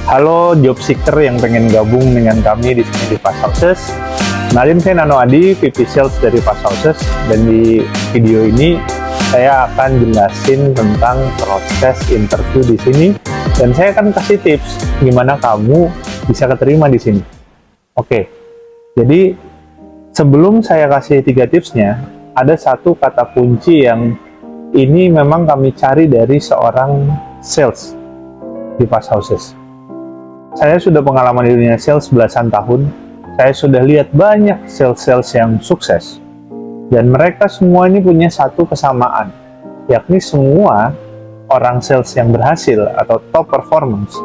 Halo job seeker yang pengen gabung dengan kami di sini di Fast Houses. Kenalin, saya Nano Adi, VP Sales dari Fast Houses, dan di video ini saya akan jelasin tentang proses interview di sini, dan saya akan kasih tips gimana kamu bisa keterima di sini. Oke, jadi sebelum saya kasih 3 tipsnya, ada satu kata kunci yang ini memang kami cari dari seorang sales di Fast Houses. Saya sudah pengalaman di dunia sales belasan tahun. Saya sudah lihat banyak sales-sales yang sukses. Dan mereka semua ini punya satu kesamaan, yakni semua orang sales yang berhasil atau top performance,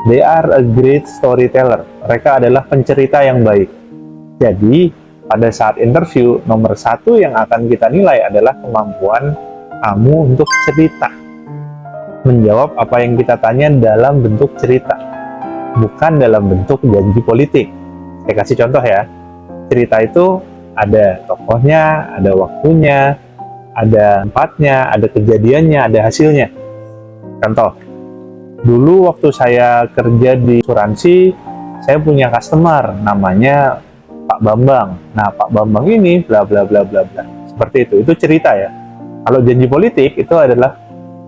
they are a great storyteller. Mereka adalah pencerita yang baik. Jadi, pada saat interview, nomor 1 yang akan kita nilai adalah kemampuan kamu untuk cerita. Menjawab apa yang kita tanya dalam bentuk cerita, bukan dalam bentuk janji politik. Saya kasih contoh ya. Cerita itu ada tokohnya, ada waktunya, ada tempatnya, ada kejadiannya, ada hasilnya. Contoh, dulu waktu saya kerja di asuransi, saya punya customer namanya Pak Bambang. Nah, Pak Bambang ini bla bla bla bla bla. Seperti itu cerita ya. Kalau janji politik itu adalah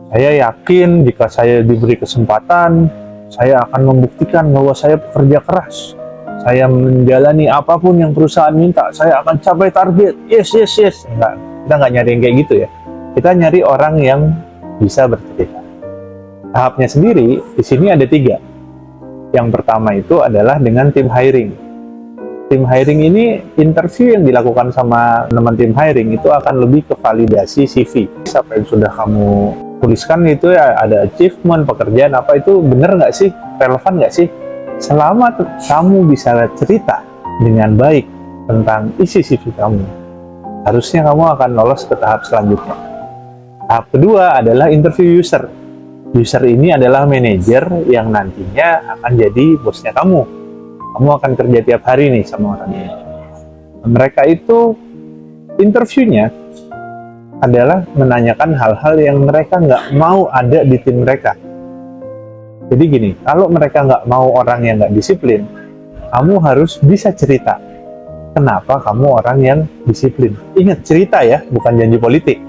saya yakin jika saya diberi kesempatan, saya akan membuktikan bahwa saya pekerja keras. Saya menjalani apapun yang perusahaan minta. Saya akan capai target. Yes. Enggak, kita nggak nyari yang kayak gitu ya. Kita nyari orang yang bisa bercerita. Tahapnya sendiri, di sini ada 3. Yang pertama itu adalah dengan tim hiring. Tim hiring ini, interview yang dilakukan sama teman tim hiring itu akan lebih ke validasi CV. Apa yang sudah kamu tuliskan itu ya, ada achievement, pekerjaan apa itu bener nggak sih, relevan nggak sih? Selama kamu bisa cerita dengan baik tentang isi CV kamu, harusnya kamu akan lolos ke tahap selanjutnya. Tahap kedua adalah interview user. User ini adalah manajer yang nantinya akan jadi bosnya kamu. Kamu akan kerja tiap hari nih sama orang ini. Mereka itu interviewnya adalah menanyakan hal-hal yang mereka nggak mau ada di tim mereka. Jadi gini, kalau mereka nggak mau orang yang nggak disiplin, kamu harus bisa cerita kenapa kamu orang yang disiplin. Ingat, cerita ya, bukan janji politik.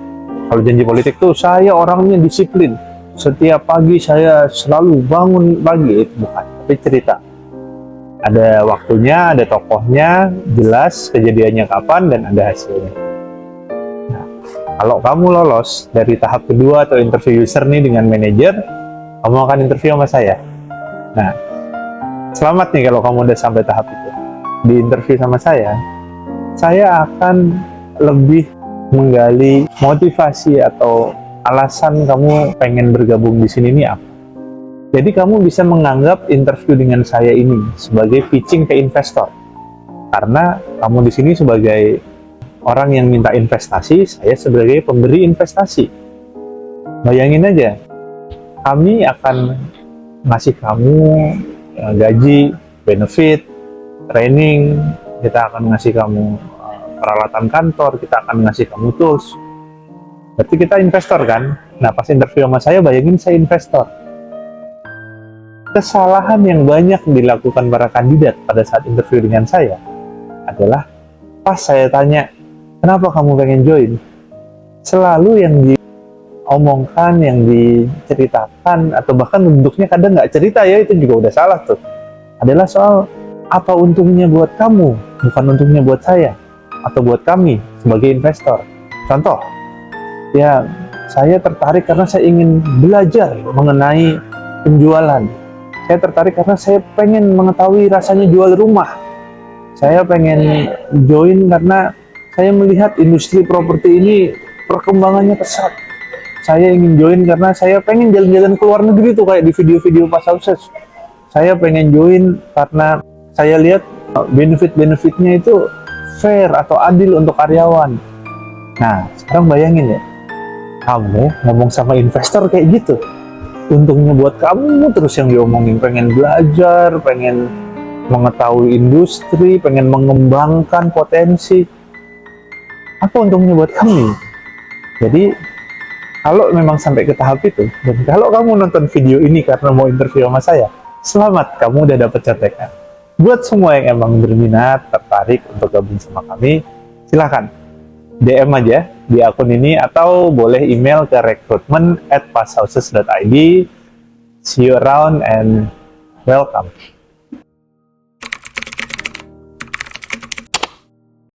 Kalau janji politik tuh saya orangnya disiplin, setiap pagi saya selalu bangun pagi, itu bukan, tapi cerita. Ada waktunya, ada tokohnya, jelas kejadiannya kapan, dan ada hasilnya. Kalau kamu lolos dari tahap kedua atau interview user nih dengan manajer, kamu akan interview sama saya. Nah, selamat nih kalau kamu udah sampai tahap itu. Di interview sama saya akan lebih menggali motivasi atau alasan kamu pengen bergabung di sini nih apa. Jadi kamu bisa menganggap interview dengan saya ini sebagai pitching ke investor. Karena kamu di sini sebagai orang yang minta investasi, saya sebagai pemberi investasi. Bayangin aja, kami akan ngasih kamu gaji, benefit, training, kita akan ngasih kamu peralatan kantor, kita akan ngasih kamu tools. Berarti kita investor kan? Nah, pas interview sama saya, bayangin saya investor. Kesalahan yang banyak dilakukan para kandidat pada saat interview dengan saya adalah pas saya tanya, kenapa kamu pengen join? Selalu yang diomongkan, yang diceritakan, atau bahkan bentuknya kadang nggak cerita ya, itu juga udah salah tuh. Adalah soal apa untungnya buat kamu, bukan untungnya buat saya, atau buat kami sebagai investor. Contoh, ya saya tertarik karena saya ingin belajar mengenai penjualan. Saya tertarik karena saya pengen mengetahui rasanya jual rumah. Saya pengen join karena saya melihat industri properti ini perkembangannya pesat. Saya ingin join karena saya pengen jalan-jalan ke luar negeri tuh kayak di video-video Fast Houses. Saya pengen join karena saya lihat benefit-benefitnya itu fair atau adil untuk karyawan. Nah, sekarang bayangin ya, kamu ngomong sama investor kayak gitu. Untungnya buat kamu terus yang diomongin, pengen belajar, pengen mengetahui industri, pengen mengembangkan potensi. Apa untungnya buat kami? Jadi kalau memang sampai ke tahap itu, dan kalau kamu nonton video ini karena mau interview sama saya, Selamat, kamu udah dapet CTK. Buat semua yang emang berminat, tertarik untuk gabung sama kami, silahkan DM aja di akun ini atau boleh email ke recruitment@passhouses.id. See you around and welcome.